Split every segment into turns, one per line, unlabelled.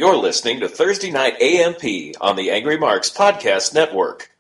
You're listening to Thursday Night AMP on the Angry Marks Podcast Network.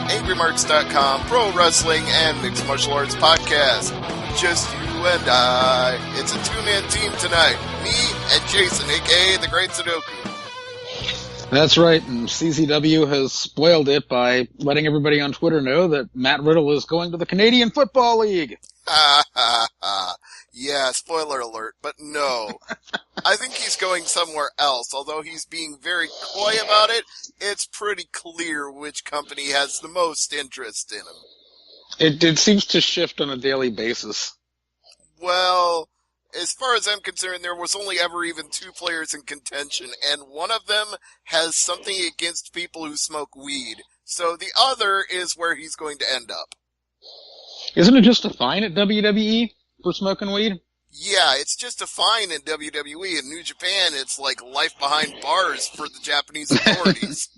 AngryMarks.com pro wrestling and mixed martial arts podcast. Just you and I. It's a two-man team tonight. Me and Jason, a.k.a. the Great Sudoku.
That's right, and CZW has spoiled it by letting everybody on Twitter know that Matt Riddle is going to the Canadian Football League.
Yeah, spoiler alert, but no. I think he's going somewhere else, although he's being very coy about it. It's pretty clear which company has the most interest in him.
It seems to shift on a daily basis.
Well, as far as I'm concerned, there was only ever even two players in contention, and one of them has something against people who smoke weed. So the other is where he's going to end up.
Isn't it just a fine at WWE for smoking weed?
Yeah, it's just a fine in WWE. In New Japan, it's like life behind bars for the Japanese authorities.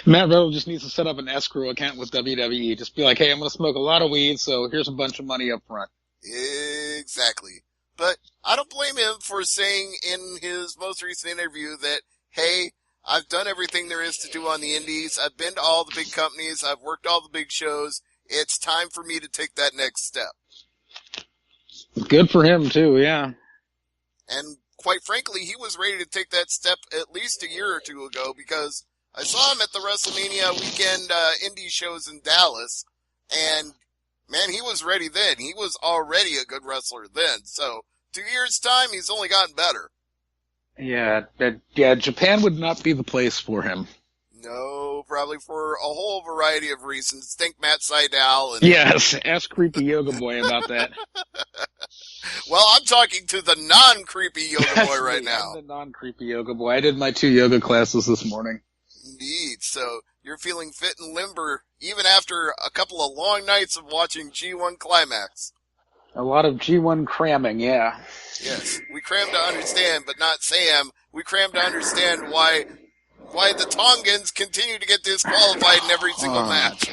Matt Riddle just needs to set up an escrow account with WWE. Just be like, hey, I'm going to smoke a lot of weed, so here's a bunch of money up front.
Exactly. But I don't blame him for saying in his most recent interview that, hey, I've done everything there is to do on the indies. I've been to all the big companies. I've worked all the big shows. It's time for me to take that next step.
Good for him, too, yeah.
And quite frankly, he was ready to take that step at least a year or two ago, because I saw him at the WrestleMania weekend indie shows in Dallas, and man, he was ready then. He was already a good wrestler then. So 2 years' time, he's only gotten better.
Yeah, Japan would not be the place for him.
No, probably for a whole variety of reasons. Think Matt Sydal. And
yes, ask Creepy Yoga Boy about that.
Well, I'm talking to the non-creepy Yoga Boy right now.
I'm the non-creepy Yoga Boy. I did my 2 yoga classes this morning.
Indeed. So you're feeling fit and limber even after a couple of long nights of watching G1 Climax.
A lot of G1 cramming, yeah.
Yes, we cram to understand, but not Sam. We cram to understand why the Tongans continue to get disqualified in every single match.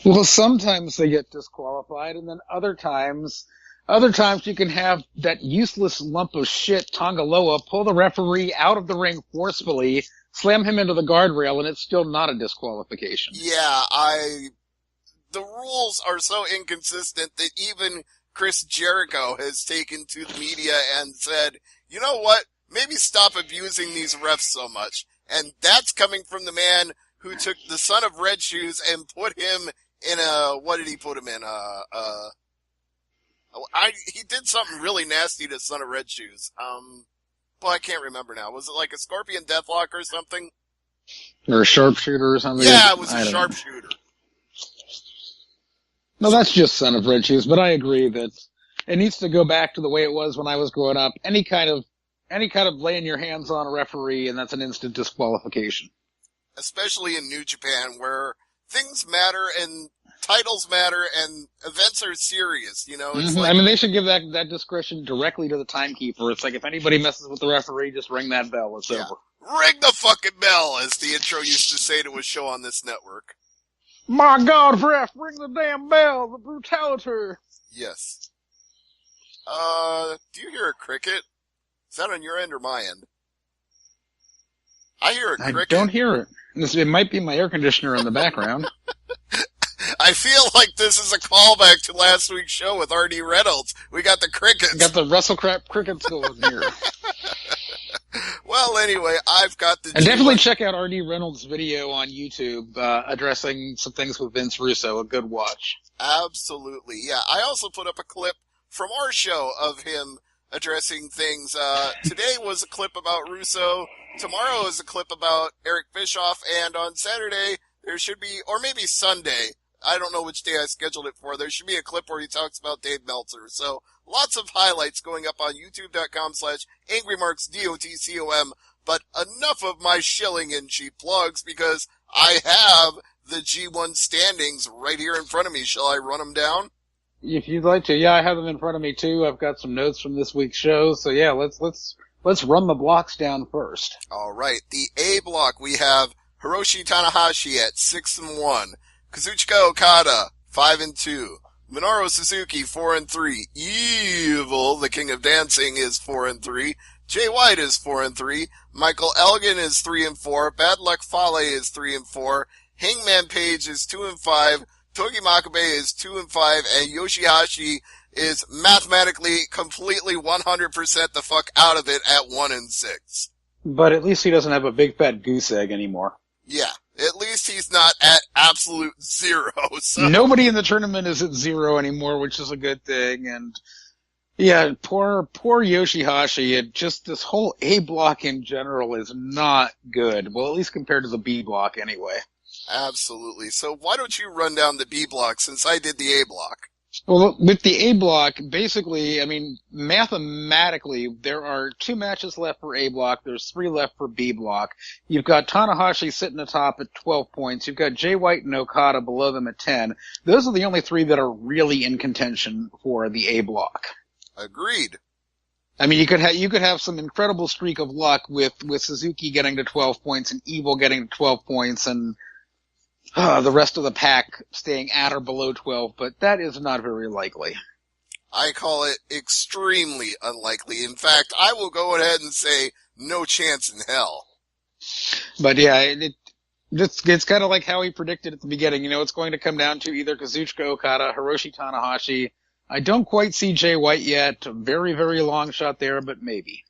Well, sometimes they get disqualified, and then other times you can have that useless lump of shit, Tongaloa, pull the referee out of the ring forcefully, slam him into the guardrail, and it's still not a disqualification.
Yeah, the rules are so inconsistent that even Chris Jericho has taken to the media and said, you know what, maybe stop abusing these refs so much. And that's coming from the man who took the son of Red Shoes and put him in what did he put him in? He did something really nasty to son of Red Shoes. Well, I can't remember now. Was it like a Scorpion Deathlock or something?
Or a sharpshooter or something?
Yeah, it was a sharpshooter.
No, that's just son of Red Shoes, but I agree that it needs to go back to the way it was when I was growing up. Any kind of laying your hands on a referee, and that's an instant disqualification. Especially in New Japan, where things matter and titles matter and events are serious, you know? It's like, I mean, they should give that discretion directly to the timekeeper. It's like, if anybody messes with the referee, just ring that bell. It's over. Ring the fucking bell, as the intro used to say to a show on this network. My God, ref, ring the damn bell, the brutality. Yes. Do you hear a cricket? Is that on your end or my end? I hear a cricket. I don't hear it. It might be my air conditioner in the background. I feel like this is a callback to last week's show with R.D. Reynolds. We got the crickets. Got the Russell Crap crickets going here.
anyway, I've got the
And
G1.
definitely check out R.D. Reynolds' video on YouTube addressing some things with Vince Russo. A good watch.
Absolutely. Yeah, I also put up a clip from our show of him addressing things. Today was a clip about Russo. Tomorrow is a clip about Eric Bischoff. And on Saturday, there should be, or maybe Sunday, I don't know which day I scheduled it for, there should be a clip where he talks about Dave Meltzer. So lots of highlights going up on youtube.com/AngryMarks.com. But enough of my shilling and cheap plugs, because I have the G1 standings right here in front of me. Shall I run them down?
If you'd like to. Yeah, I have them in front of me too. I've got some notes from this week's show. So yeah, let's run the blocks down first.
All right. The A block, we have Hiroshi Tanahashi at 6-1, Kazuchika Okada 5-2, Minoru Suzuki 4-3, Evil, the King of Dancing, is 4-3, Jay White is 4-3, Michael Elgin is 3-4, Bad Luck Fale is 3-4, Hangman Page is 2-5, Togi Makabe is 2-5, and Yoshihashi is mathematically completely 100% the fuck out of it at 1-6.
But at least he doesn't have a big fat goose egg anymore.
Yeah, at least he's not at absolute zero. So.
Nobody in the tournament is at 0 anymore, which is a good thing. And yeah, poor Yoshihashi. Just this whole A block in general is not good. Well, at least compared to the B block anyway.
Absolutely. So why don't you run down the B block since I did the A block?
Well, with the A block, basically, I mean, mathematically, there are 2 matches left for A block. There's 3 left for B block. You've got Tanahashi sitting atop at 12 points. You've got Jay White and Okada below them at 10. Those are the only 3 that are really in contention for the A block.
Agreed.
I mean, you could have some incredible streak of luck with Suzuki getting to 12 points and Evil getting to 12 points and the rest of the pack staying at or below 12, but that is not very likely.
I call it extremely unlikely. In fact, I will go ahead and say no chance in hell.
But yeah, it's kind of like how he predicted at the beginning. You know, it's going to come down to either Kazuchika Okada, Hiroshi Tanahashi. I don't quite see Jay White yet. A very, very long shot there, but maybe.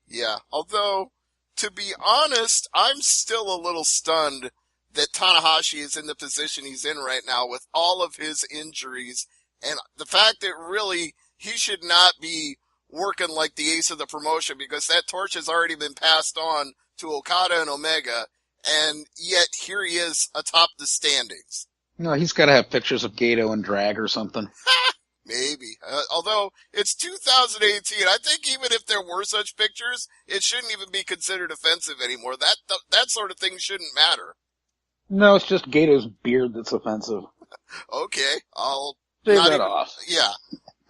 Yeah, although, to be honest, I'm still a little stunned that Tanahashi is in the position he's in right now with all of his injuries, and the fact that really he should not be working like the ace of the promotion, because that torch has already been passed on to Okada and Omega, and yet here he is atop the standings.
No, he's got to have pictures of Gato and Drag or something.
Maybe. Although it's 2018, I think even if there were such pictures, it shouldn't even be considered offensive anymore. That sort of thing shouldn't matter.
No, it's just Gato's beard that's offensive.
Okay, I'll
shave that off.
Yeah,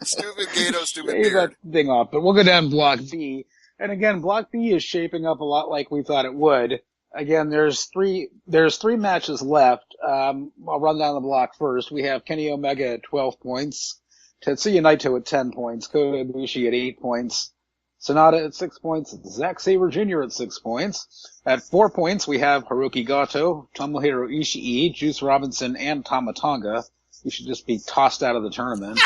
stupid Gato, stupid
shave
beard.
that thing off. But we'll go down Block B, and again, Block B is shaping up a lot like we thought it would. Again, there's three matches left. I'll run down the block first. We have Kenny Omega at 12 points, Tetsuya Naito at 10 points, Kota Ibushi at 8 points, Sonata at 6 points, Zack Sabre Jr. at 6 points. At 4 points, we have Hiroki Goto, Tomohiro Ishii, Juice Robinson, and Tama Tonga, who should just be tossed out of the tournament.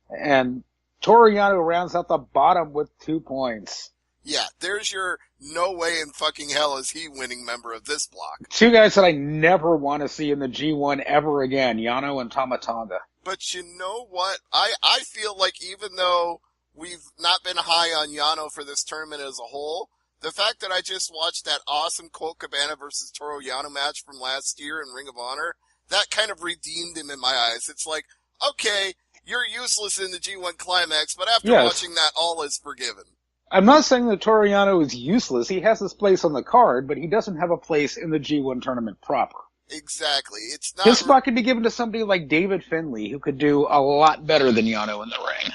And Toru Yano rounds out the bottom with 2 points.
Yeah, there's your no way in fucking hell is he winning member of this block.
2 guys that I never want to see in the G1 ever again, Yano and Tama Tonga.
But you know what? I feel like even though we've not been high on Yano for this tournament as a whole, the fact that I just watched that awesome Colt Cabana versus Toru Yano match from last year in Ring of Honor, that kind of redeemed him in my eyes. It's like, okay, you're useless in the G1 Climax, but after watching that, all is forgiven. I'm
not saying that Toru Yano is useless. He has his place on the card, but he doesn't have a place in the G1 tournament proper.
Exactly. It's not.
His spot could be given to somebody like David Finlay, who could do a lot better than Yano in the ring.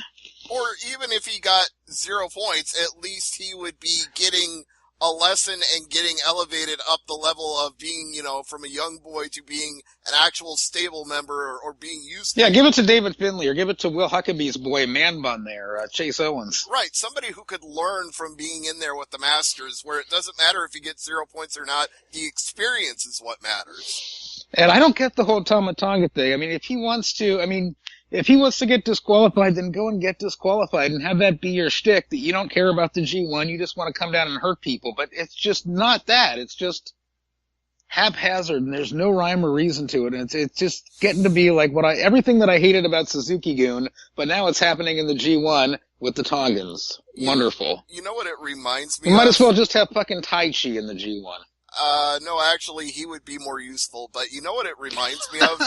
Or even if he got 0 points, at least he would be getting a lesson and getting elevated up the level of being, you know, from a young boy to being an actual stable member or being used to.
Yeah, give it to David Finlay or give it to Will Huckabee's boy, Man Bun there, Chase Owens.
Right, somebody who could learn from being in there with the Masters, where it doesn't matter if he gets 0 points or not, the experience is what matters.
And I don't get the whole Tama Tonga thing. I mean, if he wants to, If he wants to get disqualified, then go and get disqualified and have that be your shtick, that you don't care about the G1, you just want to come down and hurt people. But it's just not that. It's just haphazard, and there's no rhyme or reason to it. And it's just getting to be like everything that I hated about Suzuki-gun, but now it's happening in the G1 with the Tongans. Wonderful.
You know what it reminds me
We
of?
might as well just have fucking Tai Chi in the G1.
No, actually, he would be more useful. But you know what it reminds me of?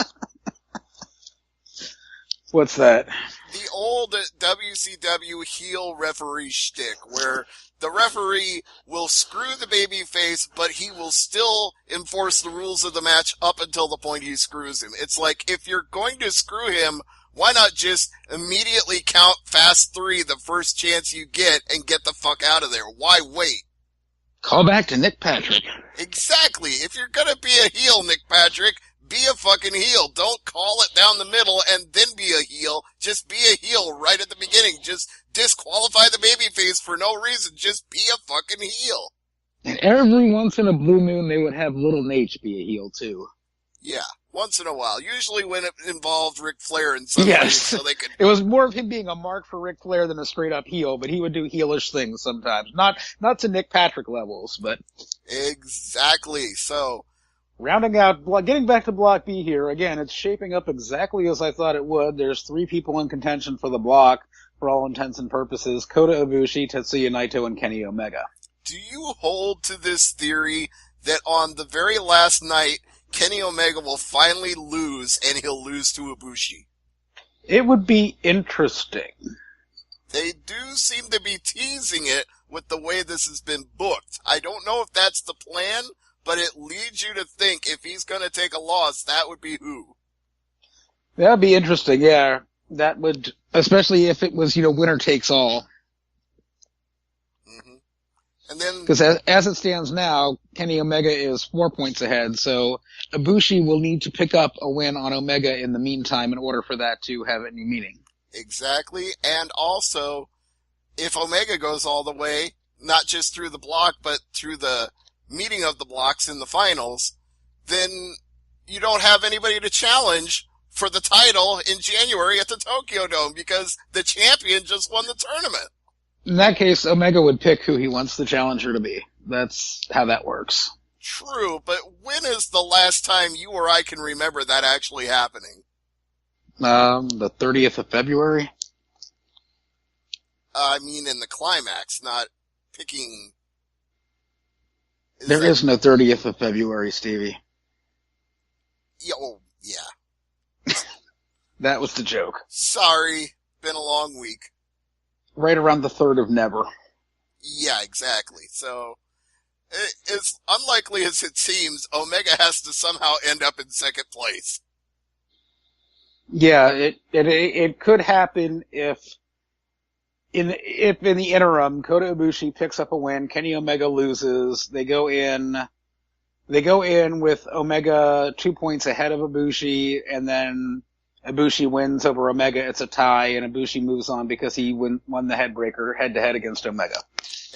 What's that?
The old WCW heel referee shtick, where the referee will screw the babyface, but he will still enforce the rules of the match up until the point he screws him. It's like, if you're going to screw him, why not just immediately count fast 3 the first chance you get and get the fuck out of there? Why wait?
Call back to Nick Patrick.
Exactly. If you're gonna be a heel, Nick Patrick, be a fucking heel. Don't call it down the middle and then be a heel. Just be a heel right at the beginning. Just disqualify the babyface for no reason. Just be a fucking heel.
And every once in a blue moon, they would have Little Nate be a heel, too.
Yeah, once in a while. Usually when it involved Ric Flair in some way, so they could...
It was more of him being a mark for Ric Flair than a straight-up heel, but he would do heelish things sometimes. Not to Nick Patrick levels, but...
Exactly, so...
Rounding out, getting back to Block B here, again, it's shaping up exactly as I thought it would. There's 3 people in contention for the block, for all intents and purposes. Kota Ibushi, Tetsuya Naito, and Kenny Omega.
Do you hold to this theory that on the very last night, Kenny Omega will finally lose, and he'll lose to Ibushi?
It would be interesting.
They do seem to be teasing it with the way this has been booked. I don't know if that's the plan, but it leads you to think if he's going to take a loss, that would be who?
That would be interesting, yeah. That would, especially if it was, winner takes all.
Mm-hmm. And then,
because as it stands now, Kenny Omega is 4 points ahead, so Ibushi will need to pick up a win on Omega in the meantime in order for that to have any meaning.
Exactly, and also, if Omega goes all the way, not just through the block, but through the meeting of the blocks in the finals, then you don't have anybody to challenge for the title in January at the Tokyo Dome, because the champion just won the tournament.
In that case, Omega would pick who he wants the challenger to be. That's how that works.
True, but when is the last time you or I can remember that actually happening?
The 30th of February?
I mean in the climax, not picking...
There is no 30th of February, Stevie.
Yeah.
That was the joke.
Sorry, been a long week.
Right around the 3rd of Never.
Yeah, exactly. So, as unlikely as it seems, Omega has to somehow end up in second place.
Yeah, it could happen if in the interim, Kota Ibushi picks up a win, Kenny Omega loses, they go in with Omega 2 points ahead of Ibushi, and then Ibushi wins over Omega, it's a tie, and Ibushi moves on because he won the headbreaker head-to-head against Omega.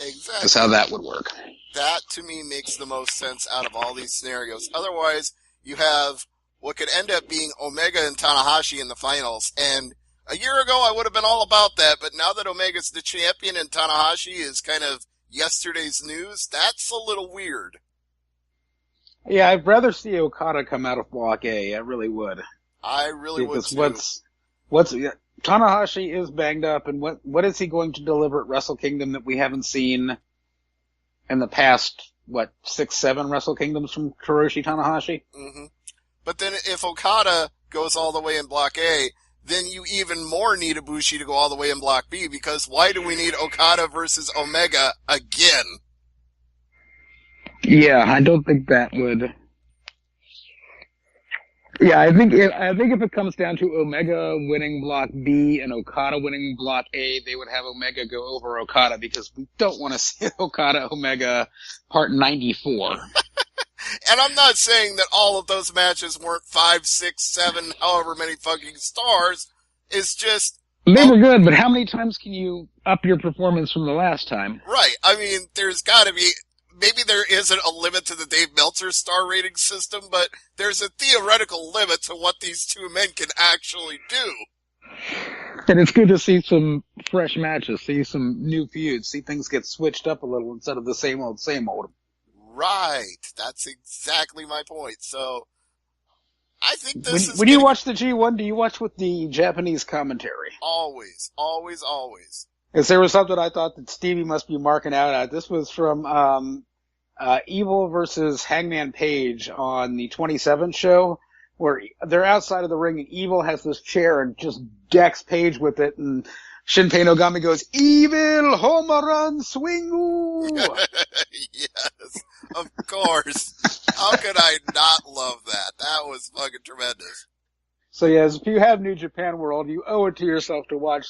Exactly.
That's how that would work.
That, to me, makes the most sense out of all these scenarios. Otherwise, you have what could end up being Omega and Tanahashi in the finals, and a year ago I would have been all about that, but now that Omega's the champion and Tanahashi is kind of yesterday's news, that's a little weird.
Yeah, I'd rather see Okada come out of Block A, I really would.
I really would too.
Tanahashi is banged up, and what is he going to deliver at Wrestle Kingdom that we haven't seen in the past, 6, 7 Wrestle Kingdoms from Hiroshi Tanahashi?
Mm-hmm. But then if Okada goes all the way in Block A, then you even more need Ibushi to go all the way in Block B, because why do we need Okada versus Omega again?
Yeah, I don't think that would... Yeah, I think if it comes down to Omega winning Block B and Okada winning Block A, they would have Omega go over Okada, because we don't want to see Okada Omega Part 94.
And I'm not saying that all of those matches weren't 5, 6, 7, however many fucking stars. It's just...
They were good, but how many times can you up your performance from the last time?
Right. I mean, there's gotta be... Maybe there isn't a limit to the Dave Meltzer star rating system, but there's a theoretical limit to what these two men can actually do.
And it's good to see some fresh matches, see some new feuds, see things get switched up a little instead of the same old, same old.
Right. That's exactly my point. So, I think this is
When you watch the G1, do you watch with the Japanese commentary?
Always, always, always.
Because there was something I thought that Stevie must be marking out at. This was from Evil versus Hangman Page on the 27th show, where they're outside of the ring and Evil has this chair and just decks Page with it, and Shinpei Nogami goes, "Evil home run swing!"
Yes, of course. How could I not love that? That was fucking tremendous.
So yes, if you have New Japan World, you owe it to yourself to watch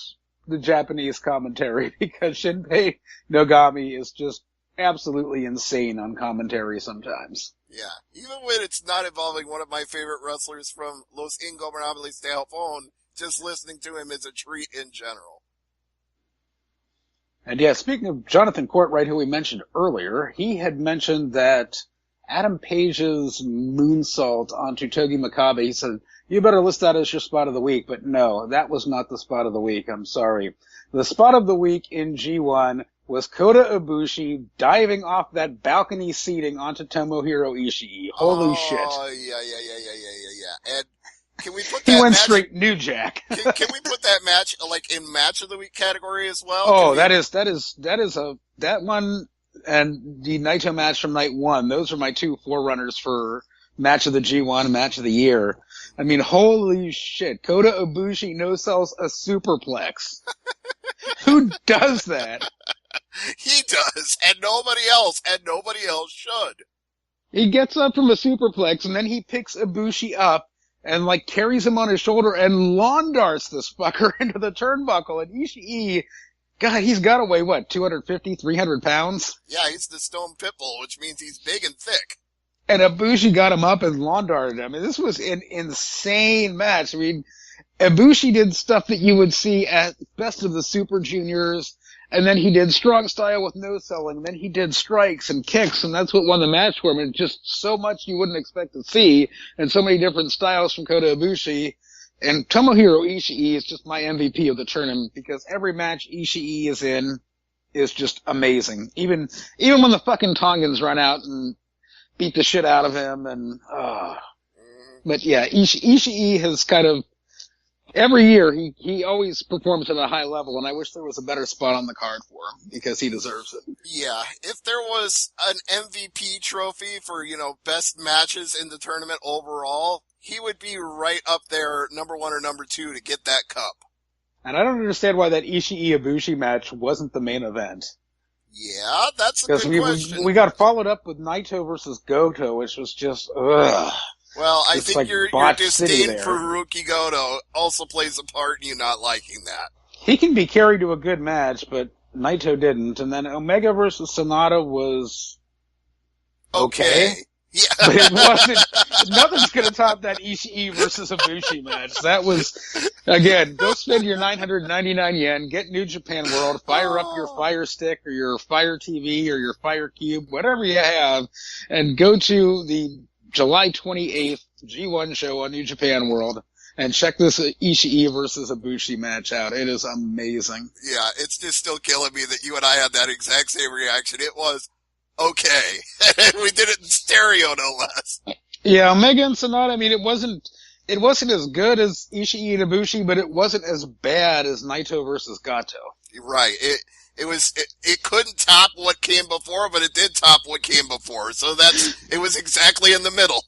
the Japanese commentary, because Shinpei Nogami is just absolutely insane on commentary sometimes.
Yeah, even when it's not involving one of my favorite wrestlers from Los Ingobernables de Japón, just listening to him is a treat in general.
And yeah, speaking of Jonathan Courtwright, who we mentioned earlier, he had mentioned that Adam Page's moonsault onto Togi Makabe, he said, "You better list that as your spot of the week," but no, that was not the spot of the week, I'm sorry. The spot of the week in G1 was Kota Ibushi diving off that balcony seating onto Tomohiro Ishii. Holy shit.
Oh, yeah. And can we put that
He went
match,
straight New Jack.
can we put that match, like, in match of the week category as well?
Oh, that one and the Naito match from night one, those are my two forerunners for match of the G1, match of the year. I mean, holy shit. Kota Ibushi no-sells a superplex. Who does that?
He does, and nobody else should.
He gets up from a superplex, and then he picks Ibushi up and, like, carries him on his shoulder and lawn darts this fucker into the turnbuckle. And Ishii, God, he's got to weigh, what, 250, 300 pounds?
Yeah, he's the Stone Pitbull, which means he's big and thick.
And Ibushi got him up and lawn darted him. I mean, this was an insane match. I mean, Ibushi did stuff that you would see at Best of the Super Juniors, and then he did strong style with no selling, then he did strikes and kicks, and that's what won the match for him. And just so much you wouldn't expect to see, and so many different styles from Kota Ibushi. And Tomohiro Ishii is just my MVP of the tournament, because every match Ishii is in is just amazing. Even when the fucking Tongans run out and beat the shit out of him, and but yeah, Ishii has kind of every year he always performs at a high level, and I wish there was a better spot on the card for him, because he deserves it.
Yeah, if there was an MVP trophy for, best matches in the tournament overall, he would be right up there, number 1 or number 2, to get that cup.
And I don't understand why that Ishii-Ibushi match wasn't the main event.
Yeah, that's a good question.
We got followed up with Naito versus Goto, which was just, ugh.
Well, I think
like
your disdain for Hiroki Goto also plays a part in you not liking that.
He can be carried to a good match, but Naito didn't. And then Omega versus Sonata was okay.
Yeah.
But it wasn't, nothing's gonna top that Ishii versus Ibushi match. That was, again, go spend your 999 yen, get New Japan World, fire up your Fire Stick or your Fire TV or your Fire Cube, whatever you have, and go to the July 28th G1 show on New Japan World and check this Ishii versus Ibushi match out. It is amazing.
Yeah, it's just still killing me that you and I had that exact same reaction. It was okay. We did it in stereo, no less.
Yeah, Omega and Sonata, I mean, it wasn't as good as Ishii and Ibushi, but it wasn't as bad as Naito versus Gato.
Right. It couldn't top what came before, but it did top what came before. So it was exactly in the middle.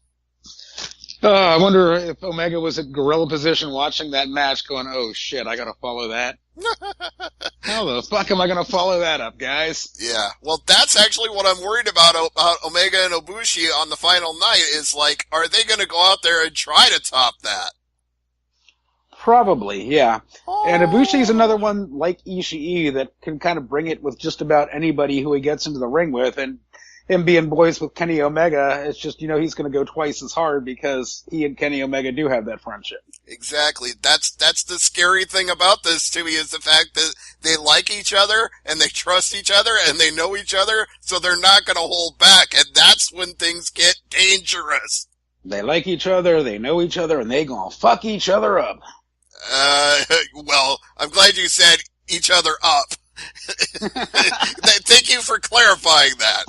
I wonder if Omega was at gorilla position watching that match going, oh shit, I gotta follow that. How the fuck am I gonna follow that up, guys?
Yeah. Well, that's actually what I'm worried about Omega and Ibushi on the final night is, like, are they gonna go out there and try to top that?
Probably, yeah. And Ibushi's another one like Ishii that can kind of bring it with just about anybody who he gets into the ring with, and him being boys with Kenny Omega, it's just, he's going to go twice as hard because he and Kenny Omega do have that friendship.
Exactly. That's the scary thing about this to me is the fact that they like each other and they trust each other and they know each other, so they're not going to hold back, and that's when things get dangerous.
They like each other, they know each other, and they gonna fuck each other up.
Well, I'm glad you said each other up. Thank you for clarifying that.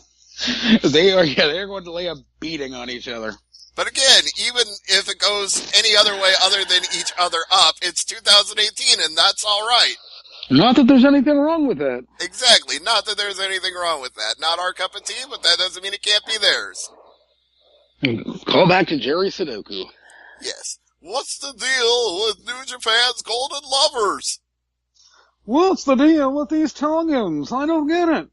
They're going to lay a beating on each other.
But again, even if it goes any other way other than each other up, it's 2018 and that's alright.
Not that there's anything wrong with that.
Exactly. Not that there's anything wrong with that. Not our cup of tea, but that doesn't mean it can't be theirs.
Call back to Jerry Sudoku.
Yes. What's the deal with New Japan's Golden Lovers?
What's the deal with these Tongans? I don't get it.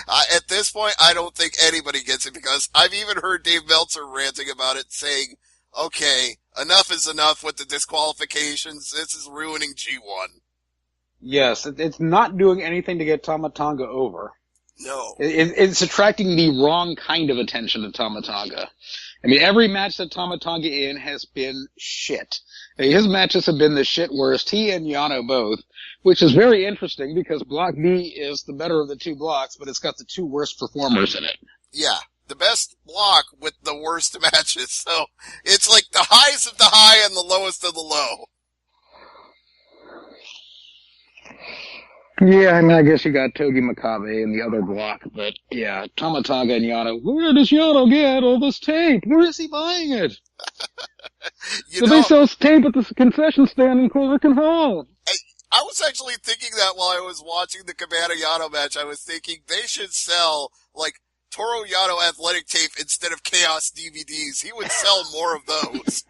At this point, I don't think anybody gets it because I've even heard Dave Meltzer ranting about it saying, okay, enough is enough with the disqualifications. This is ruining G1.
Yes, it's not doing anything to get Tama Tonga over.
No.
It's attracting the wrong kind of attention to Tama Tonga. I mean, every match that Tama Tonga in has been shit. His matches have been the shit worst, he and Yano both, which is very interesting because Block B is the better of the two blocks, but it's got the two worst performers in it.
Yeah, the best block with the worst matches. So it's like the highs of the high and the lowest of the low.
Yeah, I mean, I guess you got Togi Makabe in the other block, but yeah, Tama Tonga and Yano. Where does Yano get all this tape? Where is he buying it? They sell tape at the concession stand in Corrigan Hall.
I was actually thinking that while I was watching the Cabana Yano match. I was thinking they should sell, like, Toru Yano athletic tape instead of Chaos DVDs. He would sell more of those.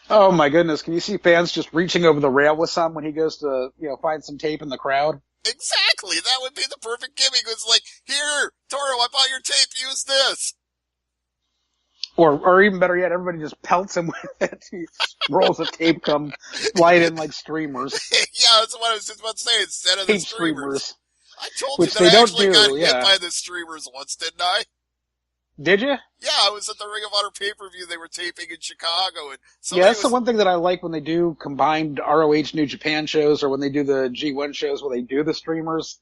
Oh my goodness, can you see fans just reaching over the rail with some when he goes to, find some tape in the crowd?
Exactly, that would be the perfect gimmick. It's like, here, Toru, I bought your tape, use this.
Or even better yet, everybody just pelts him with it. Rolls of tape come fly in like streamers.
Yeah, that's what I was just about to say, instead of the streamers. I told you
Which
that I actually got hit by the streamers once, didn't I?
Did you?
Yeah, I was at the Ring of Honor pay-per-view they were taping in Chicago. And
that's the one thing that I like when they do combined ROH New Japan shows or when they do the G1 shows where they do the streamers,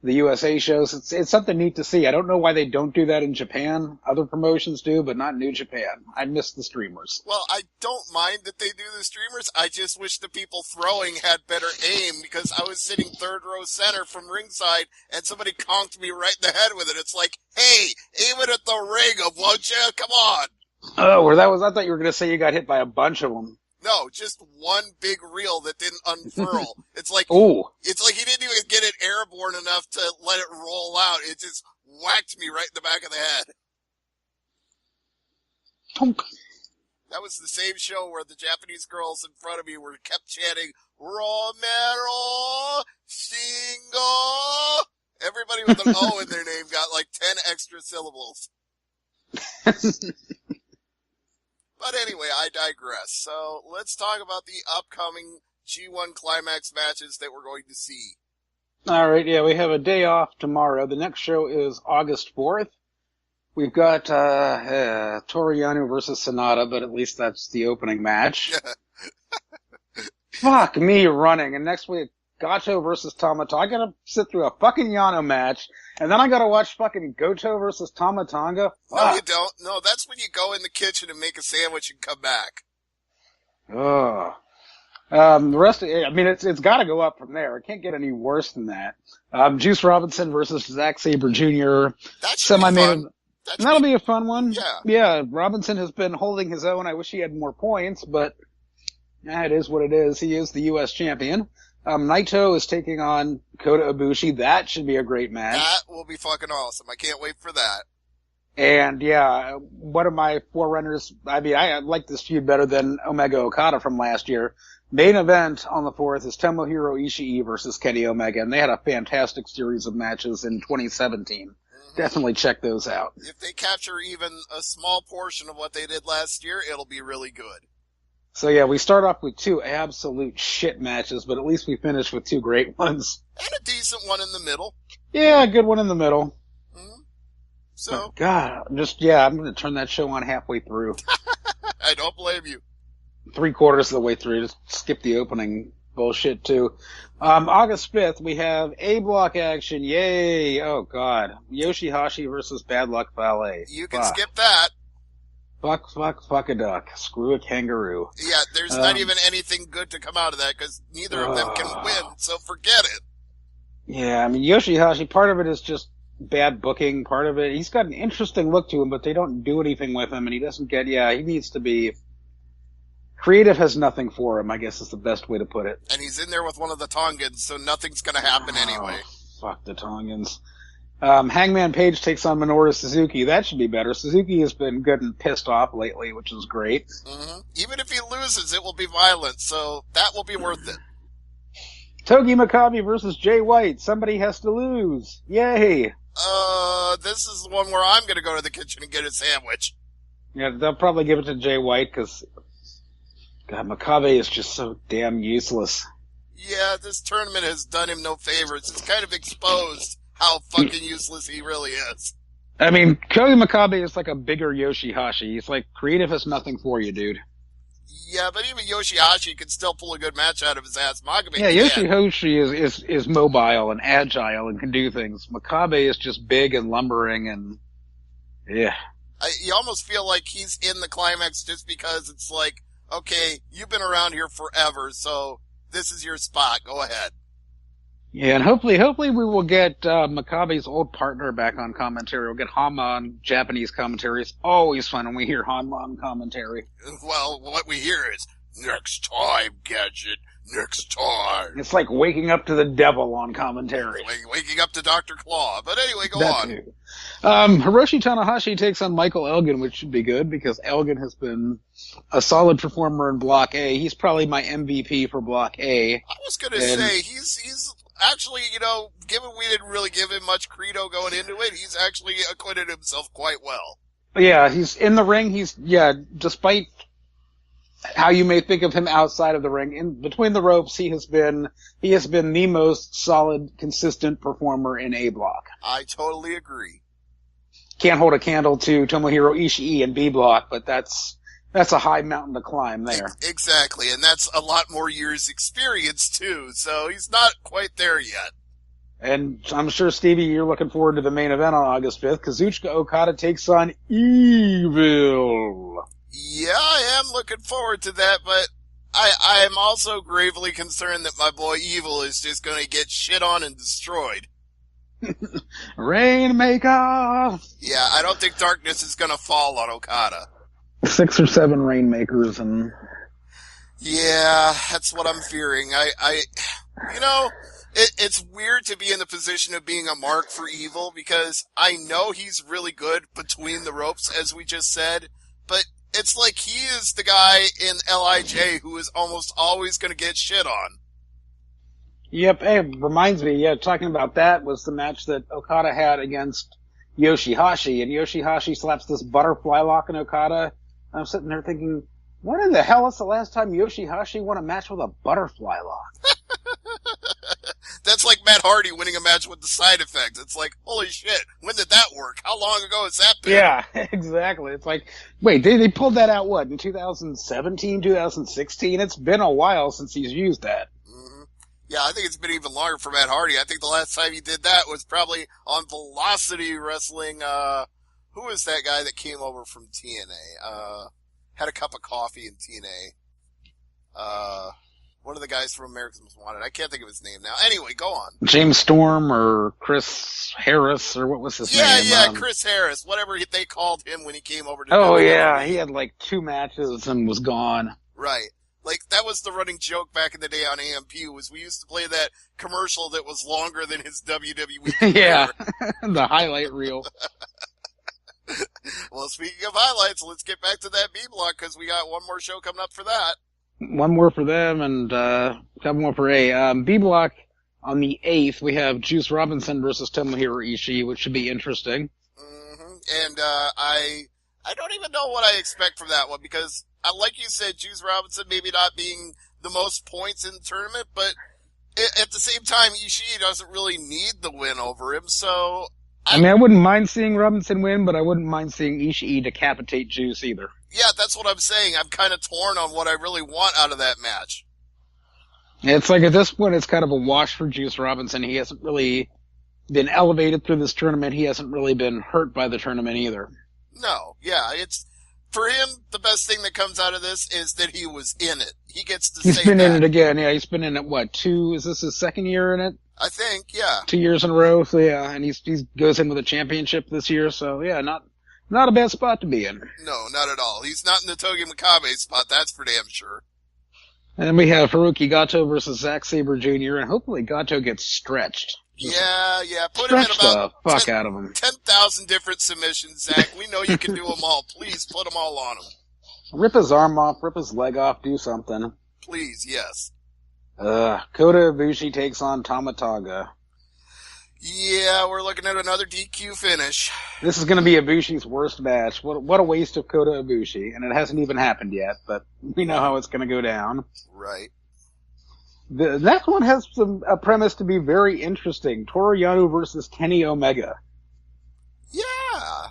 the USA shows. It's something neat to see. I don't know why they don't do that in Japan. Other promotions do, but not New Japan. I miss the streamers.
Well, I don't mind that they do the streamers. I just wish the people throwing had better aim because I was sitting third row center from ringside and somebody conked me right in the head with it. It's like, hey, aim it at the ring, won't you? Come on.
Oh, I thought you were going to say you got hit by a bunch of them.
No, just one big reel that didn't unfurl. It's like, It's like he didn't even get it airborne enough to let it roll out. It just whacked me right in the back of the head. That was the same show where the Japanese girls in front of me kept chanting, Romero Shingo. Everybody with an O in their name got like 10 extra syllables. But anyway, I digress. So let's talk about the upcoming G1 Climax matches that we're going to see.
All right, yeah, we have a day off tomorrow. The next show is August 4th. We've got Toru Yano versus Sonata, but at least that's the opening match. Fuck me running. And next week, Gato versus Tamatonga. I gotta sit through a fucking Yano match, and then I gotta watch fucking Goto versus Tamatonga.
No, you don't. No, that's when you go in the kitchen and make a sandwich and come back.
Ugh. The rest, it's gotta go up from there. It can't get any worse than that. Juice Robinson versus Zack Sabre Jr.
That should be fun.
That'll be a fun one.
Yeah.
Yeah, Robinson has been holding his own. I wish he had more points, but it is what it is. He is the U.S. champion. Naito is taking on Kota Ibushi. That should be a great match.
That will be fucking awesome. I can't wait for that.
And yeah, one of my forerunners, I like this feud better than Omega Okada from last year. Main event on the 4th is Tomohiro Ishii versus Kenny Omega, and they had a fantastic series of matches in 2017. Mm-hmm. Definitely check those out.
If they capture even a small portion of what they did last year, it'll be really good.
So yeah, we start off with 2 absolute shit matches, but at least we finish with 2 great ones.
And a decent one in the middle.
Yeah, a good one in the middle.
Mm-hmm. So.
But God, I'm gonna turn that show on halfway through.
I don't blame you.
3/4 of the way through, just skip the opening bullshit too. August 5th, we have A block action, yay! Oh God. Yoshihashi versus Bad Luck Ballet.
You can skip that.
Fuck a duck. Screw a kangaroo.
Yeah, there's not even anything good to come out of that because neither of them can win, so forget it.
Yeah, I mean, Yoshihashi, part of it is just bad booking. Part of it, he's got an interesting look to him, but they don't do anything with him, and he doesn't get, he needs to be... Creative has nothing for him, I guess is the best way to put it.
And he's in there with one of the Tongans, so nothing's gonna happen anyway.
Fuck the Tongans. Hangman Page takes on Minoru Suzuki. That should be better. Suzuki has been good and pissed off lately, which is great.
Mm-hmm. Even if he loses, it will be violent, so that will be worth it.
Togi Makabe versus Jay White. Somebody has to lose. Yay!
This is the one where I'm gonna go to the kitchen and get a sandwich.
Yeah, they'll probably give it to Jay White, because, God, Makabe is just so damn useless.
Yeah, this tournament has done him no favors. It's kind of exposed how fucking useless he really is.
I mean, Togi Makabe is like a bigger Yoshihashi. He's like, creative has nothing for you, dude.
Yeah, but even Yoshihashi can still pull a good match out of his ass. Makabe
Yoshihashi is mobile and agile and can do things. Makabe is just big and lumbering and, yeah.
You almost feel like he's in the climax just because it's like, okay, you've been around here forever, so this is your spot. Go ahead.
Yeah, and hopefully we will get Makabe's old partner back on commentary. We'll get Hanma on Japanese commentary. It's always fun when we hear Hanma on commentary.
Well, what we hear is, next time, Gadget, next time.
It's like waking up to the devil on commentary.
Like waking up to Dr. Claw. But anyway, go on.
Too. Hiroshi Tanahashi takes on Michael Elgin, which should be good because Elgin has been a solid performer in Block A. He's probably my MVP for Block A.
I was going to say, he's actually, given we didn't really give him much credo going into it, he's actually acquitted himself quite well.
Yeah, he's in the ring. Despite how you may think of him outside of the ring, in between the ropes, he has been the most solid, consistent performer in A Block.
I totally agree.
Can't hold a candle to Tomohiro Ishii in B Block, but that's a high mountain to climb there.
Exactly, and that's a lot more years experience too, so he's not quite there yet. And
I'm sure, Stevie, you're looking forward to the main event on August 5th. Kazuchika Okada takes on Evil.
Yeah, I am looking forward to that, but I am also gravely concerned that my boy Evil is just going to get shit on and destroyed.
Rainmaker!
Yeah, I don't think darkness is going to fall on Okada.
6 or 7 Rainmakers and...
Yeah, that's what I'm fearing. It's weird to be in the position of being a mark for Evil because I know he's really good between the ropes, as we just said, but it's like he is the guy in LIJ who is almost always going to get shit on.
Yep, hey, reminds me, talking about that was the match that Okada had against Yoshihashi, and Yoshihashi slaps this butterfly lock in Okada. I'm sitting there thinking, when in the hell is the last time Yoshihashi won a match with a butterfly lock?
That's like Matt Hardy winning a match with the side effects. It's like, holy shit, when did that work? How long ago has that been?
Yeah, exactly. It's like, wait, they pulled that out, in 2017, 2016? It's been a while since he's used that.
Mm-hmm. Yeah, I think it's been even longer for Matt Hardy. I think the last time he did that was probably on Velocity Wrestling. Who was that guy that came over from TNA? Had a cup of coffee in TNA. One of the guys from America's Most Wanted. I can't think of his name now. Anyway, go on.
James Storm or Chris Harris or what was his name?
Yeah, Chris Harris. Whatever they called him when he came over to
Oh,
WWE.
yeah. He had like 2 matches and was gone.
Right. Like, that was the running joke back in the day on AMP was we used to play that commercial that was longer than his WWE career.
Yeah. The highlight reel.
Well, speaking of highlights, let's get back to that B block because we got one more show coming up for that.
One more for them and a couple more for A. B block on the 8th, we have Juice Robinson versus Tomohiro Ishii, which should be interesting.
Mm-hmm. And I don't even know what I expect from that one because, like you said, Juice Robinson maybe not being the most points in the tournament, but at the same time, Ishii doesn't really need the win over him, so...
I wouldn't mind seeing Robinson win, but I wouldn't mind seeing Ishii decapitate Juice either.
Yeah, that's what I'm saying. I'm kind of torn on what I really want out of that match.
It's like at this point, it's kind of a wash for Juice Robinson. He hasn't really been elevated through this tournament. He hasn't really been hurt by the tournament either.
No, yeah, For him, the best thing that comes out of this is that he was in it. He gets to
He's
say
been
that.
in it again. Yeah, he's been in it, is this his second year in it?
I think, yeah.
2 years in a row, so yeah, and he goes in with a championship this year, so yeah, not a bad spot to be in.
No, not at all. He's not in the Togi Makabe spot, that's for damn sure.
And then we have Haruki Gato versus Zack Sabre Jr., and hopefully Gato gets stretched.
Yeah. Put him in
Stretch
about
the fuck out of him.
10,000 different submissions, Zach. We know you can do them all. Please put them all on him.
Rip his arm off, rip his leg off, do something.
Please, yes.
Kota Ibushi takes on Tamataga.
Yeah, we're looking at another DQ finish.
This is going to be Ibushi's worst match. What a waste of Kota Ibushi, and it hasn't even happened yet, but we know how it's going to go down.
Right.
The next one has a premise to be very interesting. Toru Yano versus Kenny Omega.
Yeah,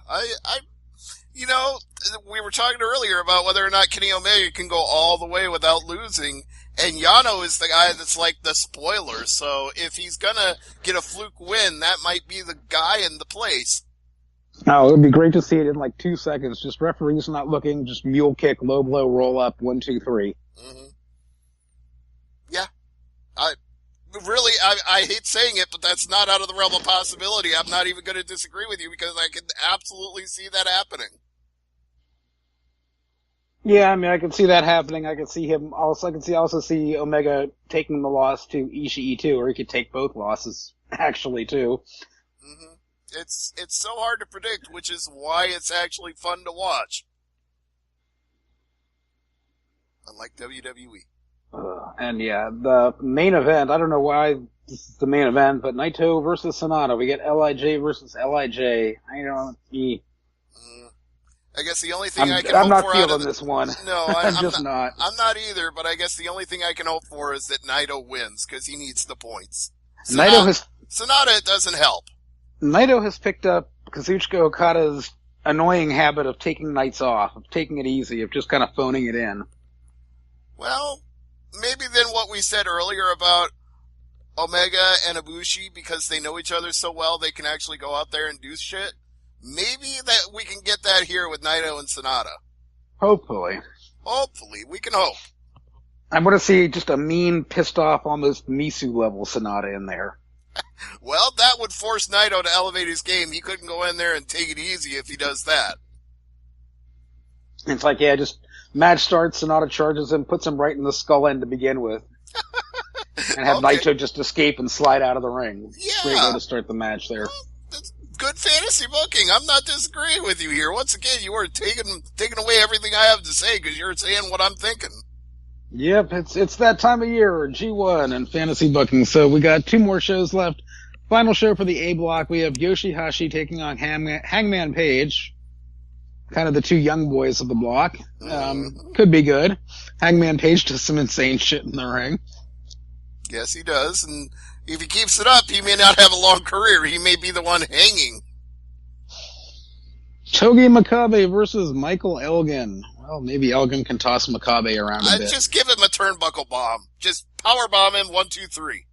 we were talking earlier about whether or not Kenny Omega can go all the way without losing, and Yano is the guy that's like the spoiler, so if he's gonna get a fluke win, that might be the guy in the place.
Oh, it would be great to see it in like 2 seconds. Just referees not looking, just mule kick, low blow, roll up, 1, 2, 3.
Mm-hmm. Yeah. I hate saying it, but that's not out of the realm of possibility. I'm not even going to disagree with you because I can absolutely see that happening.
Yeah, I mean, I can see that happening. I can see him also. I can see Omega taking the loss to Ishii too, or he could take both losses actually too.
Mm-hmm. It's so hard to predict, which is why it's actually fun to watch. Unlike WWE.
And yeah, the main event, I don't know why this is the main event, but Naito versus Sonata. We get LIJ versus LIJ.
I guess the only thing I can
I'm
hope
not
for
feeling
out of
this one.
No,
I'm just not.
I'm not either, but I guess the only thing I can hope for is that Naito wins, because he needs the points. Sonata doesn't help.
Naito has picked up Kazuchika Okada's annoying habit of taking nights off, of taking it easy, of just kind of phoning it in.
Well, maybe then what we said earlier about Omega and Ibushi, because they know each other so well, they can actually go out there and do shit. Maybe that we can get that here with Naito and Sonata.
Hopefully.
Hopefully. We can hope.
I want to see just a mean, pissed off, almost Misu level Sonata in there.
Well, that would force Naito to elevate his game. He couldn't go in there and take it easy if he does that.
It's like, yeah, just match starts, Sonata charges him, puts him right in the skull end to begin with. And have Naito just escape and slide out of the ring.
Yeah.
Great way to start the match there.
Well, that's good fantasy booking. I'm not disagreeing with you here. Once again, you are taking away everything I have to say because you're saying what I'm thinking.
Yep, it's that time of year, G1 and fantasy booking. So we got 2 more shows left. Final show for the A block, we have Yoshihashi taking on Hangman Page. Kind of the 2 young boys of the block. Could be good. Hangman Page does some insane shit in the ring.
Yes, he does. And if he keeps it up, he may not have a long career. He may be the one hanging.
Togi Makabe versus Michael Elgin. Well, maybe Elgin can toss Makabe around a bit.
Just give him a turnbuckle bomb. Just power bomb him 1, 2, 3.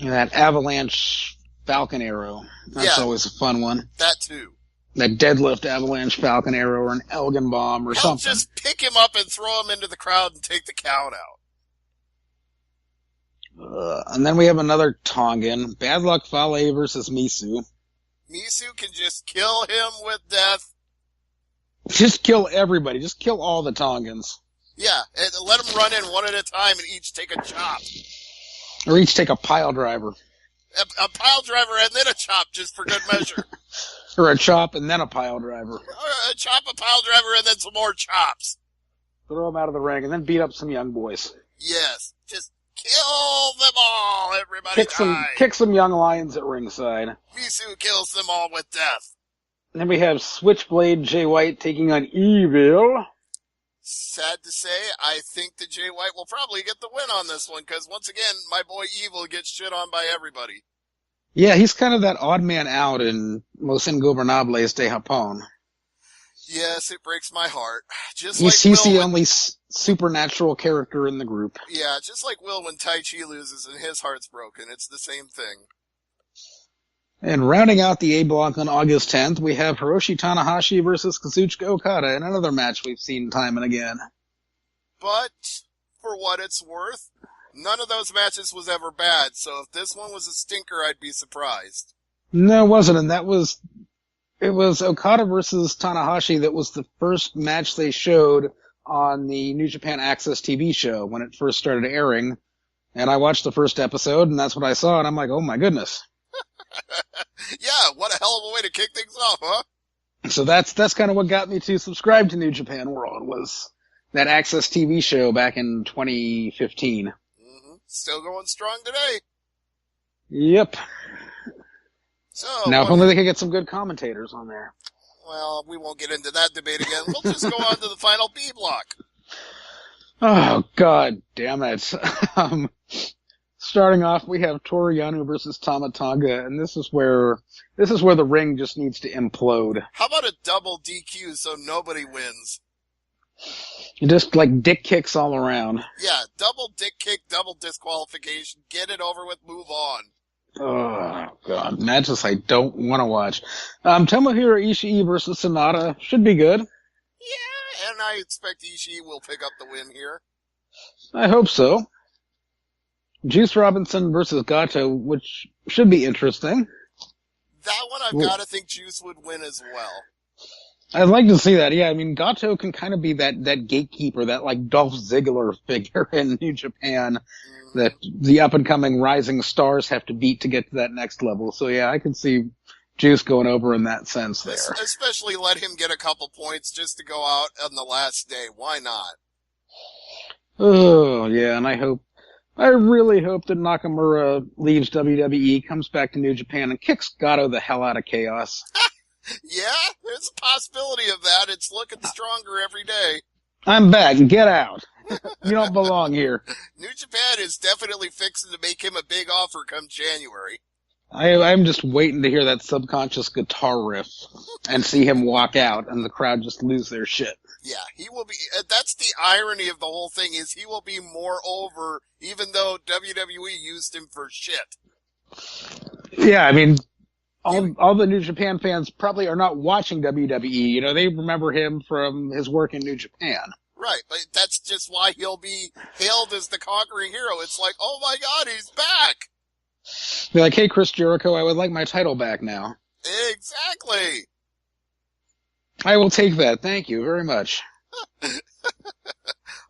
And that avalanche Falcon Arrow. That's always a fun one.
That too.
That deadlift avalanche Falcon Arrow or an Elgin bomb or something.
Just pick him up and throw him into the crowd and take the count out.
And then we have another Tongan. Bad Luck Fale versus Misu.
Misu can just kill him with death.
Just kill everybody. Just kill all the Tongans.
Yeah, and let them run in one at a time and each take a chop.
Or each take a pile driver.
A pile driver and then a chop just for good measure.
Or a chop and then a pile driver.
Or a chop, a pile driver, and then some more chops.
Throw them out of the ring and then beat up some young boys.
Yes, just kill them all. Everybody
kick some young lions at ringside.
Misu kills them all with death.
And then we have Switchblade Jay White taking on Evil.
Sad to say, I think that Jay White will probably get the win on this one, because once again, my boy Evil gets shit on by everybody.
Yeah, he's kind of that odd man out in Los Ingobernables de Japón.
Yes, it breaks my heart.
He's the only supernatural character in the group.
Yeah, just like Will when Tai Chi loses and his heart's broken. It's the same thing.
And rounding out the A block on August 10th, we have Hiroshi Tanahashi versus Kazuchika Okada in another match we've seen time and again.
But, for what it's worth, none of those matches was ever bad, so if this one was a stinker, I'd be surprised.
No, it wasn't, and it was Okada versus Tanahashi that was the first match they showed on the New Japan Access TV show when it first started airing. And I watched the first episode, and that's what I saw, and I'm like, oh my goodness.
Yeah, what a hell of a way to kick things off, huh?
So that's kind of what got me to subscribe to New Japan World, was that Access TV show back in 2015.
Mm-hmm. Still going strong today.
Yep.
So
now, if only they could get some good commentators on there.
Well, we won't get into that debate again. We'll just go on to the final B block.
Oh, God damn it. Starting off, we have Toru Yano versus Tama Tonga, and this is where the ring just needs to implode.
How about a double DQ so nobody wins?
Just like dick kicks all around.
Yeah, double dick kick, double disqualification. Get it over with, move on.
Oh, God. Matches I don't want to watch. Tomohiro Ishii versus Sonata should be good.
Yeah, and I expect Ishii will pick up the win here.
I hope so. Juice Robinson versus Gato, which should be interesting.
That one I've got to think Juice would win as well.
I'd like to see that, yeah. I mean, Gato can kind of be that gatekeeper, that like Dolph Ziggler figure in New Japan that the up-and-coming rising stars have to beat to get to that next level. So yeah, I can see Juice going over in that sense there.
Especially let him get a couple points just to go out on the last day. Why not?
Oh, yeah, and I really hope that Nakamura leaves WWE, comes back to New Japan, and kicks Gato the hell out of Chaos.
Yeah, there's a possibility of that. It's looking stronger every day.
I'm back. Get out. You don't belong here.
New Japan is definitely fixing to make him a big offer come January.
I'm just waiting to hear that subconscious guitar riff and see him walk out and the crowd just lose their shit.
Yeah, he will be. That's the irony of the whole thing, is he will be more over even though WWE used him for shit.
Yeah, I mean, all the New Japan fans probably are not watching WWE. You know, they remember him from his work in New Japan.
Right, but that's just why he'll be hailed as the conquering hero. It's like, oh my God, he's back!
Be like, hey, Chris Jericho, I would like my title back now.
Exactly!
I will take that. Thank you very much.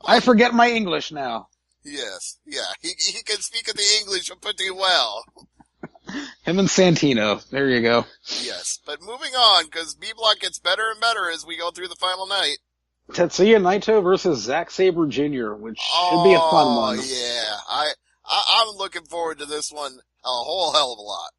I forget my English now.
Yes, yeah, he can speak of the English pretty well.
Him and Santino. There you go.
Yes, but moving on, because B-Block gets better and better as we go through the final night.
Tetsuya Naito versus Zack Sabre Jr., which should be a fun one.
Oh, yeah. I'm looking forward to this one a whole hell of a lot.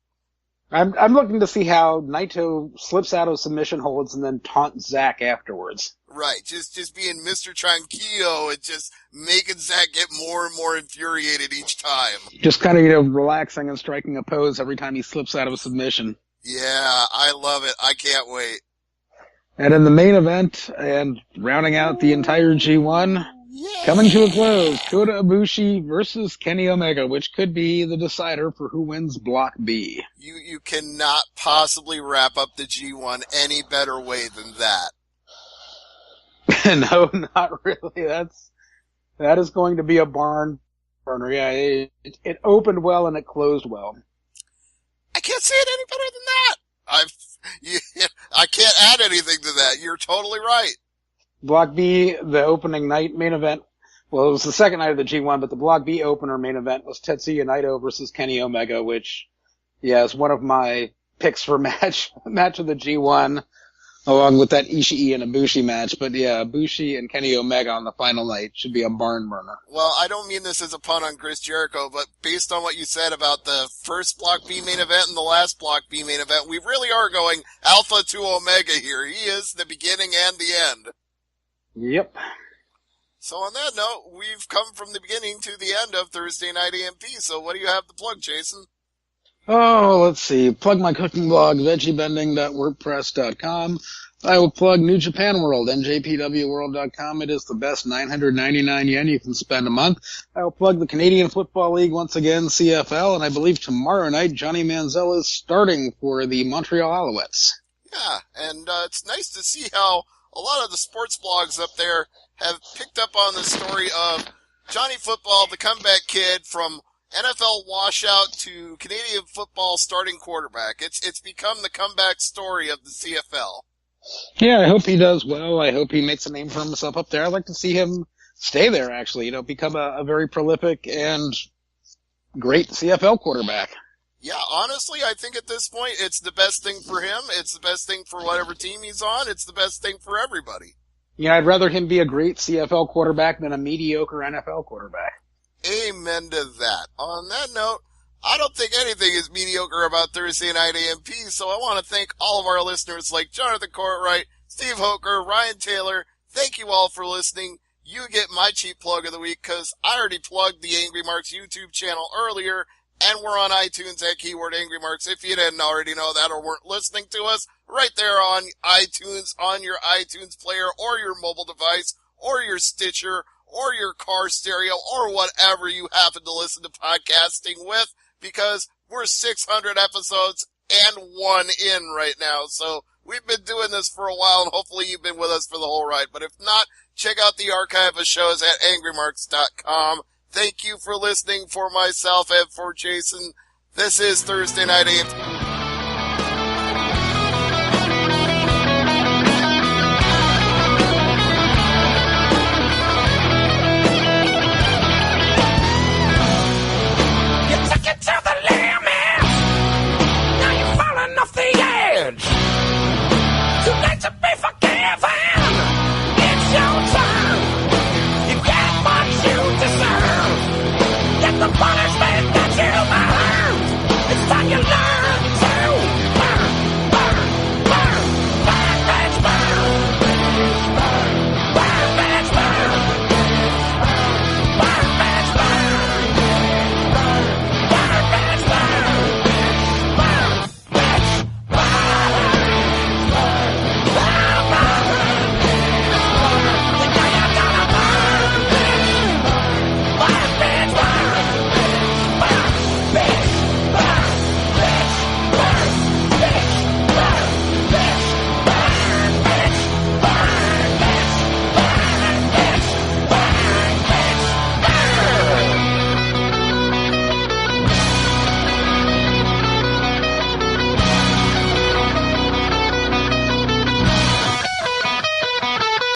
I'm looking to see how Naito slips out of submission holds and then taunts Zack afterwards.
Right, just being Mr. Tranquillo and just making Zack get more and more infuriated each time.
Just kind of, relaxing and striking a pose every time he slips out of a submission.
Yeah, I love it. I can't wait.
And in the main event, and rounding out the entire G1, coming to a close, Kota Ibushi versus Kenny Omega, which could be the decider for who wins Block B.
You cannot possibly wrap up the G1 any better way than that.
No, not really. That is going to be a barn burner. Yeah, it opened well and it closed well.
I can't say it any better than that. I can't add anything to that. You're totally right.
Block B, the opening night main event. Well, it was the second night of the G1, but the Block B opener main event was Tetsuya Naito versus Kenny Omega, which, yeah, is one of my picks for match of the G1, along with that Ishii and Ibushi match. But yeah, Ibushi and Kenny Omega on the final night should be a barn burner.
Well, I don't mean this as a pun on Chris Jericho, but based on what you said about the first Block B main event and the last Block B main event, we really are going Alpha to Omega here. He is the beginning and the end.
Yep.
So on that note, we've come from the beginning to the end of Thursday Night AMP. So what do you have to plug, Jason?
Oh, let's see. Plug my cooking blog, veggiebending.wordpress.com. I will plug New Japan World, njpwworld.com. It is the best 999 yen you can spend a month. I will plug the Canadian Football League once again, CFL, and I believe tomorrow night Johnny Manziel is starting for the Montreal Alouettes.
Yeah, and it's nice to see how a lot of the sports blogs up there have picked up on the story of Johnny Football, the comeback kid from NFL washout to Canadian football starting quarterback. It's become the comeback story of the CFL.
Yeah, I hope he does well. I hope he makes a name for himself up there. I'd like to see him stay there, actually, become a very prolific and great CFL quarterback.
Yeah, honestly, I think at this point it's the best thing for him. It's the best thing for whatever team he's on. It's the best thing for everybody.
Yeah, I'd rather him be a great CFL quarterback than a mediocre NFL quarterback.
Amen to that. On that note, I don't think anything is mediocre about Thursday Night AMP, so I want to thank all of our listeners like Jonathan Courtwright, Steve Hoker, Ryan Taylor. Thank you all for listening. You get my cheap plug of the week because I already plugged the Angry Marks YouTube channel earlier, and we're on iTunes at keyword Angry Marks. If you didn't already know that or weren't listening to us, right there on iTunes, on your iTunes player or your mobile device or your Stitcher or your car stereo or whatever you happen to listen to podcasting with, because we're 600 episodes and one in right now. So we've been doing this for a while, and hopefully you've been with us for the whole ride. But if not, check out the archive of shows at AngryMarks.com. Thank you for listening. For myself and for Jason, this is Thursday Night AMP.